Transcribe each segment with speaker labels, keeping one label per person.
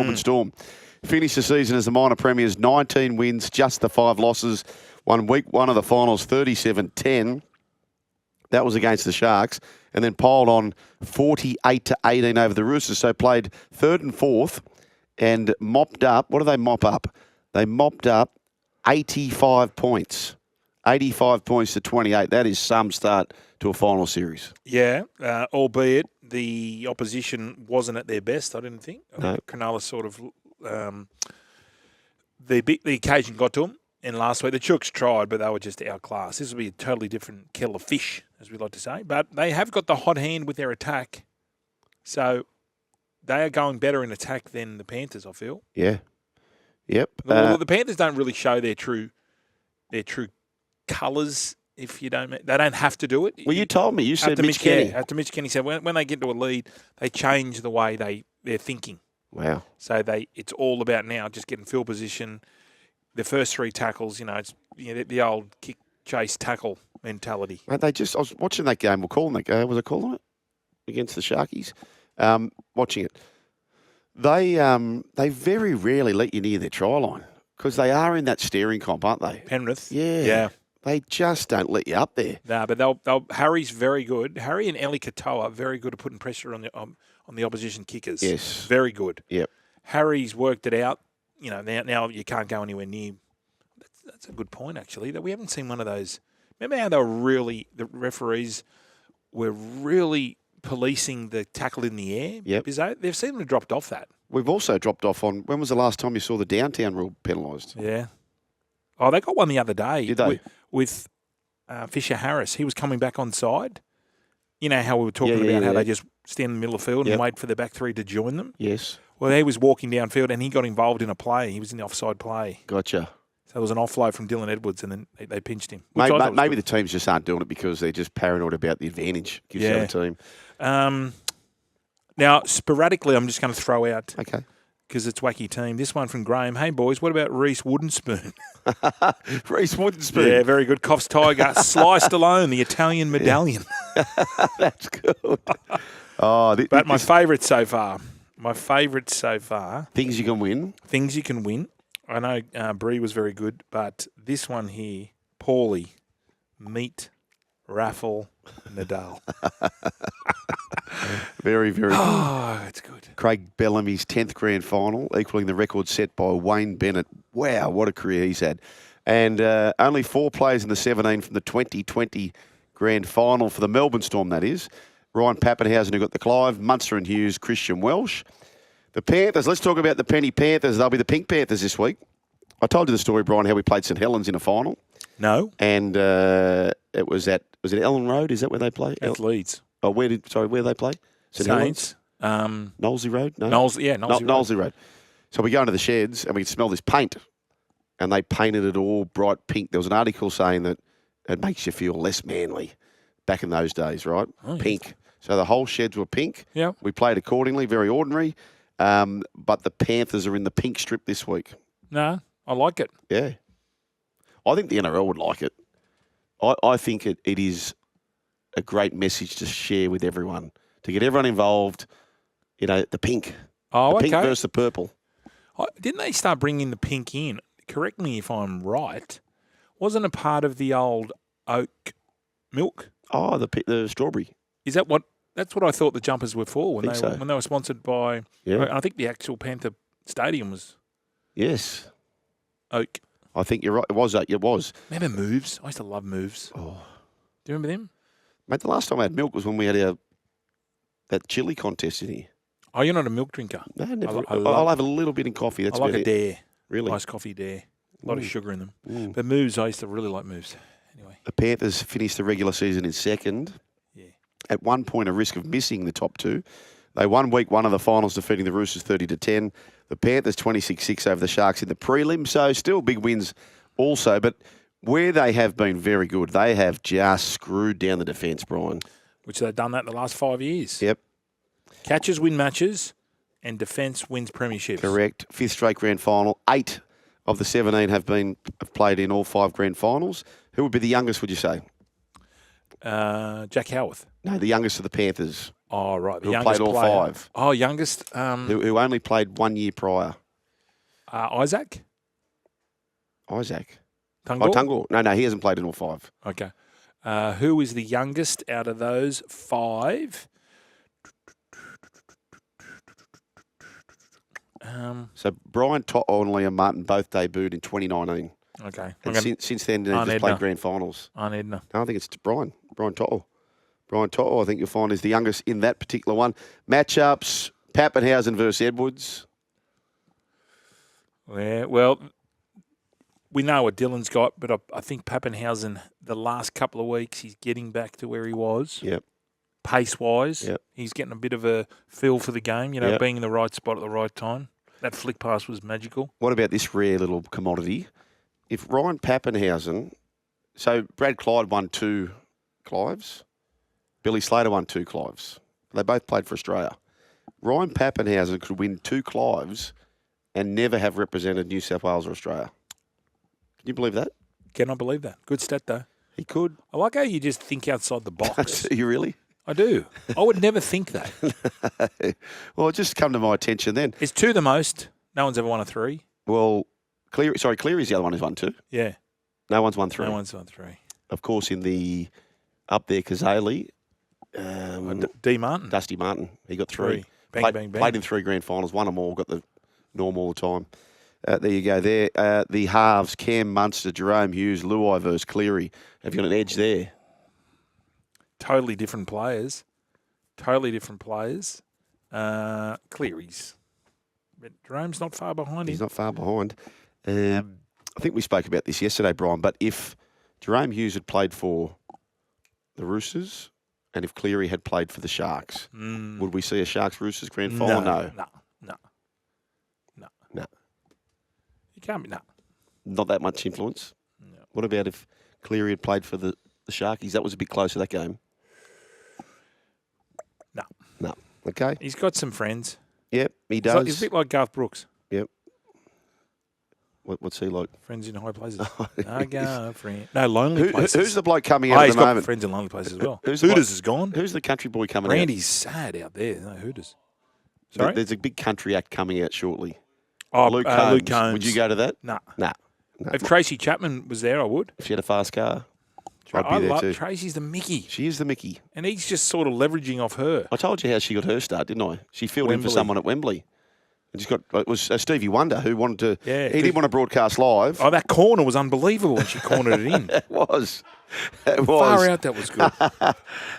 Speaker 1: Melbourne Storm. Finished the season as the minor premiers, 19 wins, just the 5 losses. Won week 1 of the finals, 37-10. That was against the Sharks. And then piled on 48-18 over the Roosters. So played 3rd and 4th and mopped up. What do they mop up? They mopped up 85 points. 85 points to 28. That is some start to a final series.
Speaker 2: Yeah, albeit the opposition wasn't at their best, I didn't think.
Speaker 1: No.
Speaker 2: Cronulla sort of, the occasion got to them. And last week, the Chooks tried, but they were just outclassed. This will be a totally different kettle of fish, as we like to say. But they have got the hot hand with their attack. So they are going better in attack than the Panthers, I feel.
Speaker 1: Yeah. Yep.
Speaker 2: Well, the Panthers don't really show their true colours. If you don't, they don't have to do it.
Speaker 1: Well, you told me. You said Mitch Kenny.
Speaker 2: After Mitch Kenny said when they get into a lead, they change the way they're thinking.
Speaker 1: Wow.
Speaker 2: So it's all about now just getting field position. The first 3 tackles, it's the old kick, chase, tackle mentality.
Speaker 1: Mate, I was watching that game. We're calling that game. Was I calling it against the Sharkies? Watching it. They very rarely let you near their try line because they are in that steering comp, aren't they?
Speaker 2: Penrith.
Speaker 1: Yeah. They just don't let you up there.
Speaker 2: No, but Harry's very good. Harry and Eli Katoa are very good at putting pressure on the opposition kickers.
Speaker 1: Yes.
Speaker 2: Very good.
Speaker 1: Yep.
Speaker 2: Harry's worked it out. Now you can't go anywhere near. That's a good point, actually, that we haven't seen one of those. Remember how the referees were really policing the tackle in the air?
Speaker 1: Yep.
Speaker 2: Because they've seemed to have dropped off that.
Speaker 1: We've also dropped off on, when was the last time you saw the downtown rule penalised?
Speaker 2: Yeah. Oh, they got one the other day.
Speaker 1: Did they?
Speaker 2: With Fisher Harris. He was coming back on side. You know how we were talking about how they just stand in the middle of the field and wait for the back 3 to join them?
Speaker 1: Yes.
Speaker 2: Well, he was walking downfield and he got involved in a play. He was in the offside play.
Speaker 1: Gotcha.
Speaker 2: So it was an offload from Dylan Edwards and then they pinched him.
Speaker 1: Maybe the teams just aren't doing it because they're just paranoid about the advantage gives the other team.
Speaker 2: Now, sporadically, I'm just going to throw out,
Speaker 1: okay,
Speaker 2: because it's Wacky Team, this one from Graham. Hey, boys, what about Reece Woodenspoon?
Speaker 1: Reece Woodenspoon.
Speaker 2: Yeah, very good. Coffs Tiger. Sliced alone, the Italian medallion.
Speaker 1: That's good.
Speaker 2: But my favourite so far.
Speaker 1: Things you can win.
Speaker 2: Things you can win. I know Bree was very good, but this one here, Paulie, meet, raffle, Nadal.
Speaker 1: Very, very good.
Speaker 2: Oh, it's good.
Speaker 1: Craig Bellamy's 10th grand final, equaling the record set by Wayne Bennett. Wow, what a career he's had. And only 4 players in the 17 from the 2020 grand final for the Melbourne Storm, that is. Ryan Papenhuyzen, who got the Clive, Munster and Hughes, Christian Welsh. The Panthers, let's talk about the Penny Panthers. They'll be the Pink Panthers this week. I told you the story, Brian, how we played St Helens in a final.
Speaker 2: No.
Speaker 1: And it was it Ellen Road? Is that where they play?
Speaker 2: That's Leeds.
Speaker 1: Oh, where did they play? St
Speaker 2: Saints.
Speaker 1: Helens? Knowlesy Road? No.
Speaker 2: Knowlesy
Speaker 1: Road. So we go into the sheds and we smell this paint. And they painted it all bright pink. There was an article saying that it makes you feel less manly back in those days, right?
Speaker 2: Oh,
Speaker 1: pink. Yes. So the whole sheds were pink.
Speaker 2: Yeah.
Speaker 1: We played accordingly, very ordinary. But the Panthers are in the pink strip this week.
Speaker 2: No, I like it.
Speaker 1: Yeah. I think the NRL would like it. I think it is a great message to share with everyone, to get everyone involved, the pink.
Speaker 2: Oh,
Speaker 1: the pink versus the purple.
Speaker 2: Didn't they start bringing the pink in? Correct me if I'm right. Wasn't a part of the old oak milk?
Speaker 1: Oh, the strawberry.
Speaker 2: Is that what? That's what I thought the jumpers were for when they were sponsored by.
Speaker 1: Yeah.
Speaker 2: I think the actual Panther Stadium was.
Speaker 1: Yes.
Speaker 2: Oak.
Speaker 1: I think you're right. It was. It was.
Speaker 2: Remember Moves? I used to love Moves.
Speaker 1: Oh.
Speaker 2: Do you remember them?
Speaker 1: Mate, the last time I had milk was when we had that chili contest in here.
Speaker 2: Oh, you're not a milk drinker?
Speaker 1: No, never. I'll have a little bit in coffee. That's
Speaker 2: I like a dare.
Speaker 1: Really?
Speaker 2: Nice coffee dare. A lot of sugar in them. But Moves, I used to really like Moves. Anyway.
Speaker 1: The Panthers finished the regular season in second.
Speaker 2: Yeah.
Speaker 1: At one point, a risk of missing the top 2. They won week 1 of the finals, defeating the Roosters 30-10. The Panthers 26-6 over the Sharks in the prelim. So still big wins also. But where they have been very good, they have just screwed down the defence, Brian.
Speaker 2: Which they've done that in the last 5 years.
Speaker 1: Yep.
Speaker 2: Catches win matches and defence wins premierships.
Speaker 1: Correct. 5th straight grand final. 8 of the 17 have played in all 5 grand finals. Who would be the youngest, would you say?
Speaker 2: Jack Howarth.
Speaker 1: No, the youngest of the Panthers.
Speaker 2: Oh, right. The
Speaker 1: Who
Speaker 2: youngest
Speaker 1: played all
Speaker 2: player.
Speaker 1: 5.
Speaker 2: Oh, youngest.
Speaker 1: Who only played 1 year prior.
Speaker 2: Isaac?
Speaker 1: Isaac.
Speaker 2: Tungor?
Speaker 1: Oh, Tungor. No, he hasn't played in all 5.
Speaker 2: Okay. Who is the youngest out of those 5?
Speaker 1: So Brian To'o and Liam Martin both debuted in 2019.
Speaker 2: Okay.
Speaker 1: And since then, they've just played grand finals.
Speaker 2: On Edna.
Speaker 1: No, I think it's Brian To'o. Brian To'o, I think you'll find, is the youngest in that particular one. Matchups, Papenhuyzen versus Edwards.
Speaker 2: Yeah, well, we know what Dylan's got, but I think Papenhuyzen, the last couple of weeks, he's getting back to where he was.
Speaker 1: Yep.
Speaker 2: Pace-wise,
Speaker 1: Yep.
Speaker 2: he's getting a bit of a feel for the game,
Speaker 1: Yep.
Speaker 2: being in the right spot at the right time. That flick pass was magical.
Speaker 1: What about this rare little commodity? If Ryan Papenhuyzen, so Brad Clyde won 2 Clives, Billy Slater won 2 Clives. They both played for Australia. Ryan Papenhuyzen could win 2 Clives and never have represented New South Wales or Australia. Can you believe that?
Speaker 2: Can I believe that? Good stat, though.
Speaker 1: He could.
Speaker 2: I like how you just think outside the box.
Speaker 1: Do you really?
Speaker 2: I do. I would never think that.
Speaker 1: Well, it just come to my attention then.
Speaker 2: It's 2 the most. No one's ever won a 3.
Speaker 1: Well, Cleary's the other one who's won 2.
Speaker 2: Yeah.
Speaker 1: No one's won 3.
Speaker 2: No one's won 3.
Speaker 1: Of course, in the up there, Kazali,
Speaker 2: D. Martin.
Speaker 1: Dusty Martin, he got 3.
Speaker 2: Bang,
Speaker 1: played,
Speaker 2: bang, bang.
Speaker 1: Played in 3 grand finals, won them all, got the norm all the time. There you go. There, the halves: Cam Munster, Jahrome Hughes, Luai versus Cleary. Have you got an edge there?
Speaker 2: Totally different players. Cleary's. But Jarome's not far behind him.
Speaker 1: He's not far behind. I think we spoke about this yesterday, Brian, but if Jahrome Hughes had played for the Roosters and if Cleary had played for the Sharks, would we see a Sharks-Roosters grand final? No.
Speaker 2: You can't be, no.
Speaker 1: Not that much influence.
Speaker 2: No.
Speaker 1: What about if Cleary had played for the Sharkies? That was a bit closer, that game. No. Okay.
Speaker 2: He's got some friends.
Speaker 1: Yep, he does.
Speaker 2: He's a bit like Garth Brooks.
Speaker 1: Yep. What's he like?
Speaker 2: Friends in high places. No, lonely places.
Speaker 1: Who's the bloke coming out at
Speaker 2: he's
Speaker 1: the
Speaker 2: got
Speaker 1: moment?
Speaker 2: friends in lonely places as well.
Speaker 1: Hooters
Speaker 2: is gone.
Speaker 1: Who's the country boy coming out?
Speaker 2: Randy's sad out there. No, Hooters. Sorry?
Speaker 1: There's a big country act coming out shortly.
Speaker 2: Oh,
Speaker 1: Luke Combs. Would you go to that?
Speaker 2: Nah.
Speaker 1: No.
Speaker 2: If Tracy Chapman was there, I would.
Speaker 1: If she had a fast car, I'd
Speaker 2: I
Speaker 1: be there
Speaker 2: love
Speaker 1: too.
Speaker 2: Tracy's the Mickey.
Speaker 1: She is the Mickey.
Speaker 2: And he's just sort of leveraging off her.
Speaker 1: I told you how she got her start, didn't I? She filled in for
Speaker 2: Wembley.
Speaker 1: someone at Wembley. And it was Stevie Wonder who wanted to.
Speaker 2: Yeah,
Speaker 1: he didn't want to broadcast live.
Speaker 2: Oh, that corner was unbelievable when she cornered it in.
Speaker 1: It was.
Speaker 2: Far out, that was good.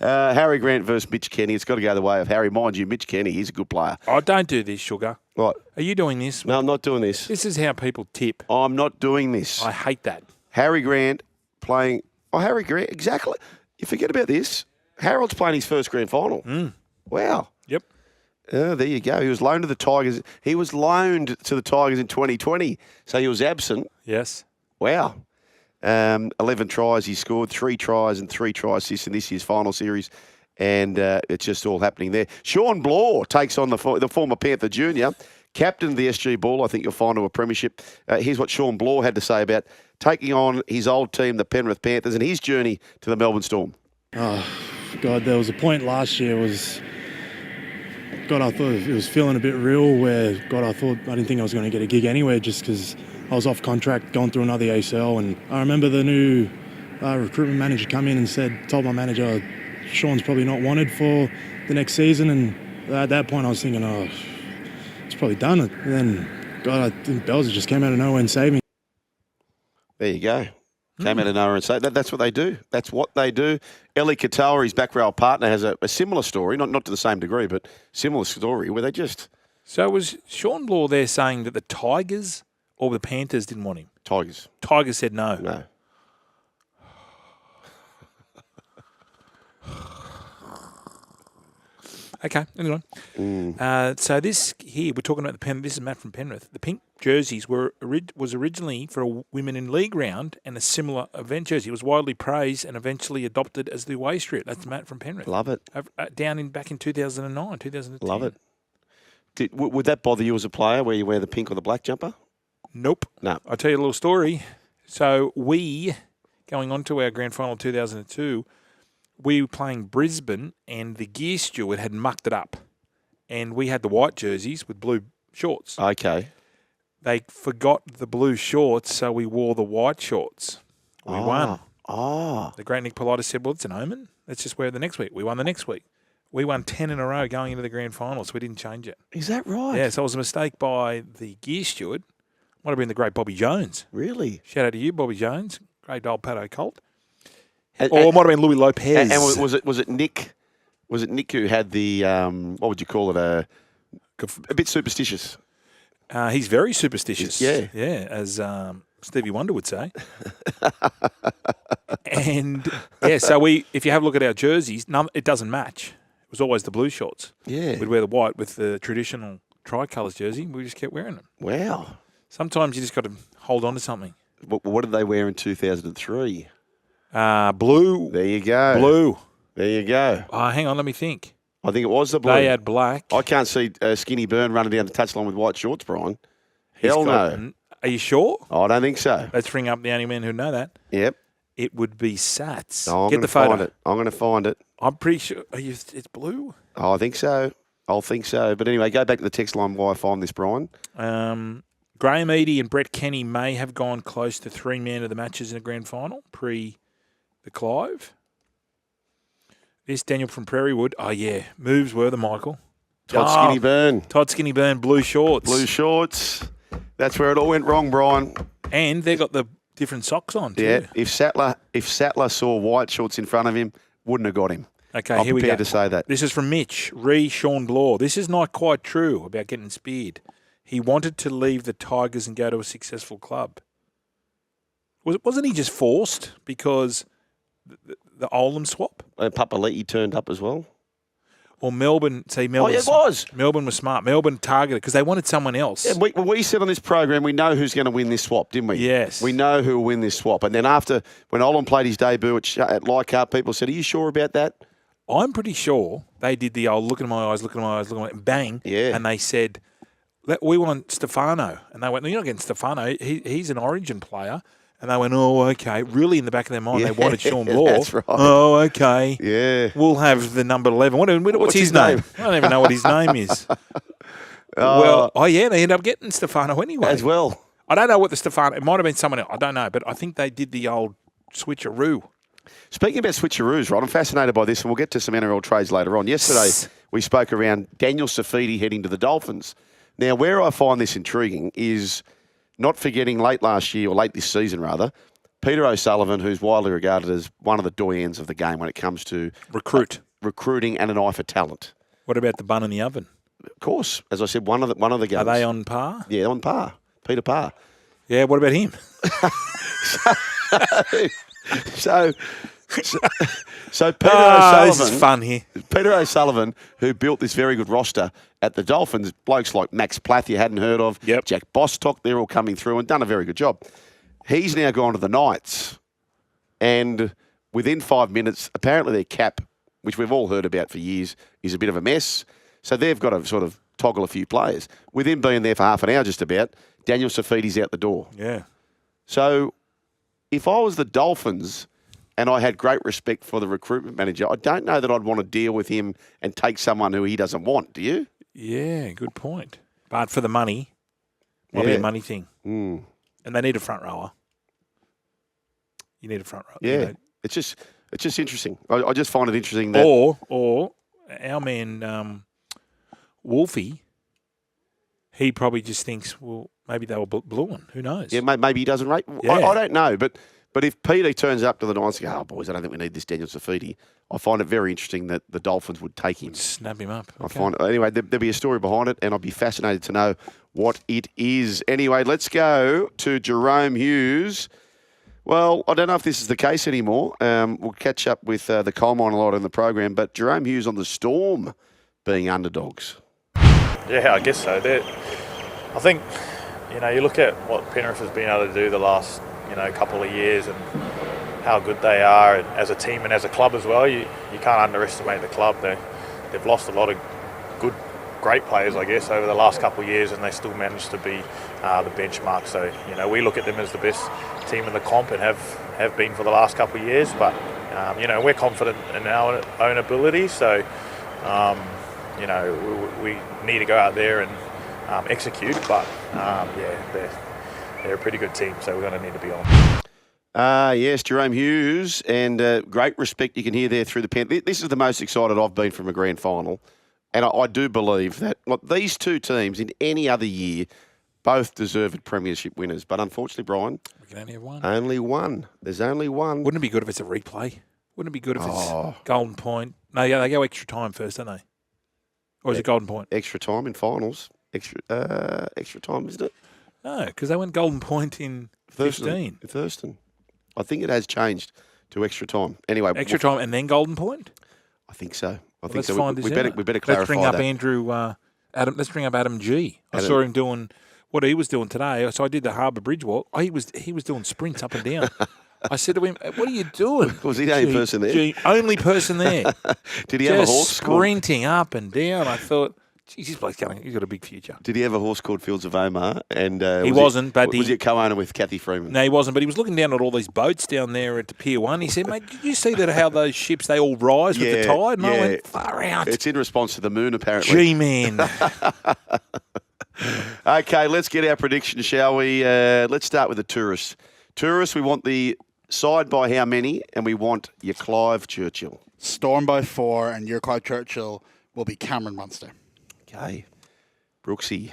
Speaker 1: Harry Grant versus Mitch Kenny. It's got to go the way of Harry. Mind you, Mitch Kenny, he's a good player.
Speaker 2: Oh, don't do this, Sugar.
Speaker 1: What?
Speaker 2: Are you doing this?
Speaker 1: No, I'm not doing this.
Speaker 2: This is how people tip.
Speaker 1: I'm not doing this.
Speaker 2: I hate that.
Speaker 1: Harry Grant playing. Oh, Harry Grant, exactly. You forget about this. Harold's playing his first grand final. Wow.
Speaker 2: Yep.
Speaker 1: There you go. He was loaned to the Tigers. He was loaned to the Tigers in 2020, so he was absent.
Speaker 2: Yes.
Speaker 1: Wow. 11 tries he scored, 3 tries and 3 try assists in this year's final series, and it's just all happening there. Shawn Blore takes on the former Panther junior, captain of the SG Ball. I think you'll find to a premiership. Here's what Shawn Blore had to say about taking on his old team, the Penrith Panthers, and his journey to the Melbourne Storm.
Speaker 3: Oh, God, there was a point last year I thought it was feeling a bit real where, I didn't think I was going to get a gig anywhere just because I was off contract, going through another ACL. And I remember the new recruitment manager come in and told my manager, Shawn's probably not wanted for the next season. And at that point I was thinking, it's probably done. And then, I think Belzer just came out of nowhere and saved me.
Speaker 1: There you go. Came out of nowhere and say that's what they do. That's what they do. Ellie Katoa, his back row partner, has a similar story, not to the same degree, but similar story where they just...
Speaker 2: So was Shawn Blore there saying that the Tigers or the Panthers didn't want him?
Speaker 1: Tigers.
Speaker 2: Tigers said no.
Speaker 1: No.
Speaker 2: Okay, anyway. So this here, we're talking about the Penrith. This is Matt from Penrith. The pink jerseys was originally for a women in league round and a similar event jersey. It was widely praised and eventually adopted as the away strip. That's Matt from Penrith.
Speaker 1: Love it.
Speaker 2: Back in 2009, 2010.
Speaker 1: Love it. Would that bother you as a player where you wear the pink or the black jumper?
Speaker 2: Nope.
Speaker 1: No.
Speaker 2: I'll tell you a little story. So going on to our grand final 2002, we were playing Brisbane and the gear steward had mucked it up. And we had the white jerseys with blue shorts.
Speaker 1: Okay.
Speaker 2: They forgot the blue shorts, so we wore the white shorts. We won.
Speaker 1: Oh.
Speaker 2: The great Nick Politis said, well, it's an omen. Let's just wear it the next week. We won the next week. We won 10 in a row going into the grand final, so we didn't change it.
Speaker 1: Is that right?
Speaker 2: Yeah, so it was a mistake by the gear steward. Might have been the great Bobby Jones.
Speaker 1: Really?
Speaker 2: Shout out to you, Bobby Jones. Great old Pato Colt.
Speaker 1: And,
Speaker 2: Or it might have been Louis Lopez.
Speaker 1: And was it Nick? Was it Nick who had the what would you call it? A bit superstitious.
Speaker 2: He's very superstitious.
Speaker 1: Yeah.
Speaker 2: Yeah, as Stevie Wonder would say. And, yeah, so if you have a look at our jerseys, it doesn't match. It was always the blue shorts.
Speaker 1: Yeah.
Speaker 2: We'd wear the white with the traditional tricolours jersey. We just kept wearing them.
Speaker 1: Wow.
Speaker 2: Sometimes you just got to hold on to something.
Speaker 1: What did they wear in 2003?
Speaker 2: Blue.
Speaker 1: There you go.
Speaker 2: Blue.
Speaker 1: There you go.
Speaker 2: Hang on, let me think.
Speaker 1: I think it was the blue.
Speaker 2: They had black.
Speaker 1: I can't see Skinny Byrne running down the touchline with white shorts, Brian. Hell no.
Speaker 2: Are you sure?
Speaker 1: I don't think so.
Speaker 2: Let's ring up the only man who know that.
Speaker 1: Yep.
Speaker 2: It would be Sats.
Speaker 1: No,
Speaker 2: Get the photo.
Speaker 1: Find it. I'm going to find it.
Speaker 2: I'm pretty sure. It's blue.
Speaker 1: Oh, I think so. I'll think so. But anyway, go back to the text line while I find this, Brian.
Speaker 2: Graham Eady and Brett Kenny may have gone close to 3 man of the matches in the grand final pre the Clive. This Daniel from Prairie Wood. Oh, yeah. Moves were the Michael.
Speaker 1: Todd Skinny Byrne.
Speaker 2: Todd Skinny Byrne, blue shorts.
Speaker 1: Blue shorts. That's where it all went wrong, Brian.
Speaker 2: And they got the different socks on, too.
Speaker 1: Yeah. If Sattler saw white shorts in front of him, wouldn't have got him.
Speaker 2: Okay, here we go.
Speaker 1: I'm prepared to say that.
Speaker 2: This is from Mitch. Shawn Blore. This is not quite true about getting speared. He wanted to leave the Tigers and go to a successful club. Wasn't he just forced because the Oldham swap?
Speaker 1: And Papali'i turned up as well.
Speaker 2: Or Melbourne. Melbourne.
Speaker 1: Oh, yeah, it was.
Speaker 2: Melbourne was smart. Melbourne targeted because they wanted someone else.
Speaker 1: Yeah, we said on this program we know who's going to win this swap, didn't we?
Speaker 2: Yes.
Speaker 1: We know who will win this swap. And then after, when Oldham played his debut at Leichhardt, people said, are you sure about that?
Speaker 2: I'm pretty sure they did the old look at my eyes, look at my eyes, look at my bang.
Speaker 1: Yeah.
Speaker 2: And they said, we want Stefano. And they went, no, you're not getting Stefano. He's an Origin player. And they went, oh, okay. Really, in the back of their mind, they wanted Shawn Blore.
Speaker 1: That's right.
Speaker 2: Oh, okay.
Speaker 1: Yeah.
Speaker 2: We'll have the number 11. What's his name? I don't even know what his name is. They ended up getting Stefano anyway.
Speaker 1: As well.
Speaker 2: I don't know what the Stefano... It might have been someone else. I don't know. But I think they did the old switcheroo.
Speaker 1: Speaking about switcheroos, right, I'm fascinated by this, and we'll get to some NRL trades later on. Yesterday, we spoke around Daniel Safidi heading to the Dolphins. Now, where I find this intriguing is not forgetting late last year, or late this season rather, Peter O'Sullivan, who's widely regarded as one of the doyens of the game when it comes to recruiting and an eye for talent.
Speaker 2: What about the bun in the oven?
Speaker 1: Of course, as I said, one of the guns.
Speaker 2: Are they on par?
Speaker 1: Yeah, on par. Peter Parr.
Speaker 2: Yeah, what about him?
Speaker 1: So Peter O'Sullivan.
Speaker 2: This is fun here.
Speaker 1: Peter O'Sullivan, who built this very good roster at the Dolphins, blokes like Max Plath you hadn't heard of, Jack Bostock, they're all coming through and done a very good job. He's now gone to the Knights, and within 5 minutes, apparently their cap, which we've all heard about for years, is a bit of a mess. So they've got to sort of toggle a few players. With him being there for half an hour just about, Daniel Safidi's out the door.
Speaker 2: Yeah.
Speaker 1: So if I was the Dolphins and I had great respect for the recruitment manager, I don't know that I'd want to deal with him and take someone who he doesn't want. Do you?
Speaker 2: Yeah, good point. But for the money, might be a money thing.
Speaker 1: Mm.
Speaker 2: And they need a front rower. You need a front rower.
Speaker 1: Yeah,
Speaker 2: you know.
Speaker 1: it's just interesting. I just find it interesting that...
Speaker 2: Or our man Wolfie, he probably just thinks, well, maybe they were blueing. Who knows?
Speaker 1: Yeah, maybe he doesn't rate.
Speaker 2: Yeah.
Speaker 1: I don't know, but if Peter turns up to the Knights and goes, oh, boys, I don't think we need this Daniel Safidi, I find it very interesting that the Dolphins would take him.
Speaker 2: Snap him up. Okay.
Speaker 1: I find anyway, there'll be a story behind it, and I'd be fascinated to know what it is. Anyway, let's go to Jahrome Hughes. Well, I don't know if this is the case anymore. We'll catch up with the coal mine a lot in the program, but Jahrome Hughes on the Storm being underdogs.
Speaker 4: Yeah, I guess so. I think, you look at what Penrith has been able to do the last, couple of years and how good they are and as a team and as a club as well. You can't underestimate the club. They've lost a lot of great players, I guess, over the last couple of years, and they still managed to be the benchmark. So, we look at them as the best team in the comp and have been for the last couple of years. But, we're confident in our own ability. So, we need to go out there and execute. But, they're a pretty good team, so we're going to need to be on.
Speaker 1: Yes, Jahrome Hughes, and great respect you can hear there through the pen. This is the most excited I've been from a grand final, and I do believe that these two teams in any other year both deserved premiership winners. But unfortunately, Brian,
Speaker 2: We can only have one.
Speaker 1: only one. There's only one.
Speaker 2: Wouldn't it be good if it's a replay? Wouldn't it be good if it's golden point? No, yeah, they go extra time first, don't they? Or is it golden point?
Speaker 1: Extra time in finals. Extra time, isn't it?
Speaker 2: No, because they went golden point in 15.
Speaker 1: Thurston. I think it has changed to extra time. Anyway,
Speaker 2: Extra time and then golden point?
Speaker 1: I think so.
Speaker 2: Let's find this
Speaker 1: we
Speaker 2: out.
Speaker 1: better clarify
Speaker 2: Let's bring up
Speaker 1: that.
Speaker 2: Adam. Let's bring up Adam G. I saw him doing what he was doing today. So I did the Harbour Bridge walk. He was doing sprints up and down. I said to him, "What are you doing?"
Speaker 1: Was he the only person there?
Speaker 2: G, only person there.
Speaker 1: Did he have a horse?
Speaker 2: Sprinting up and down. I thought, geez, this bloke's going. He's got a big future.
Speaker 1: Did he have a horse called Fields of Omar? And
Speaker 2: he wasn't, but
Speaker 1: was he a co-owner with Kathy Freeman?
Speaker 2: No, he wasn't, but he was looking down at all these boats down there at Pier 1. He said, mate, did you see that how those ships, they all rise with the tide? And I went, far out.
Speaker 1: It's in response to the moon, apparently.
Speaker 2: G-man.
Speaker 1: Okay, let's get our prediction, shall we? Let's start with the tourists. Tourists, we want the side by how many, and we want your Clive Churchill.
Speaker 5: Storm by 4, and your Clive Churchill will be Cameron Munster.
Speaker 1: Okay. Brooksy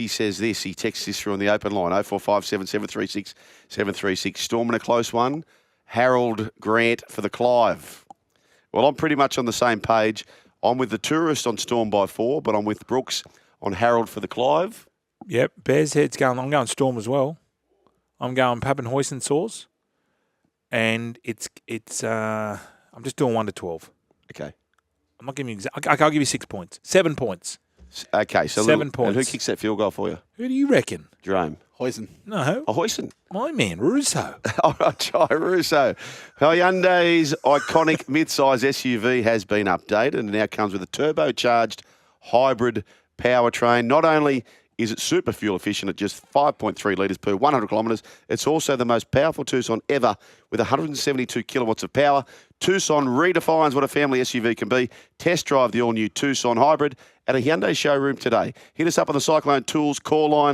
Speaker 1: says this. He texts this through on the open line, 0457 736 736. Storm in a close one. Harold Grant for the Clive. Well, I'm pretty much on the same page. I'm with the tourist on Storm by 4, but I'm with Brooks on Harold for the Clive.
Speaker 2: Yep, Bears head's going. I'm going Storm as well. I'm going Papenhuyzen sauce. And it's I'm just doing 1 to 12.
Speaker 1: Okay.
Speaker 2: I'm not giving you I'll give you 6 points. 7 points.
Speaker 1: Okay, so
Speaker 2: 7 points.
Speaker 1: And who kicks that field goal for you?
Speaker 2: Who do you reckon?
Speaker 1: Jahrome.
Speaker 5: Hoyson.
Speaker 2: No.
Speaker 1: Oh, Hoyson.
Speaker 2: My man, Russo.
Speaker 1: All right, Jai Russo. Hyundai's iconic mid-size SUV has been updated and now comes with a turbocharged hybrid powertrain. Not only is it super fuel efficient at just 5.3 litres per 100 kilometres, it's also the most powerful Tucson ever with 172 kilowatts of power. Tucson redefines what a family SUV can be. Test drive the all-new Tucson hybrid at a Hyundai showroom today. Hit us up on the Cyclone Tools call line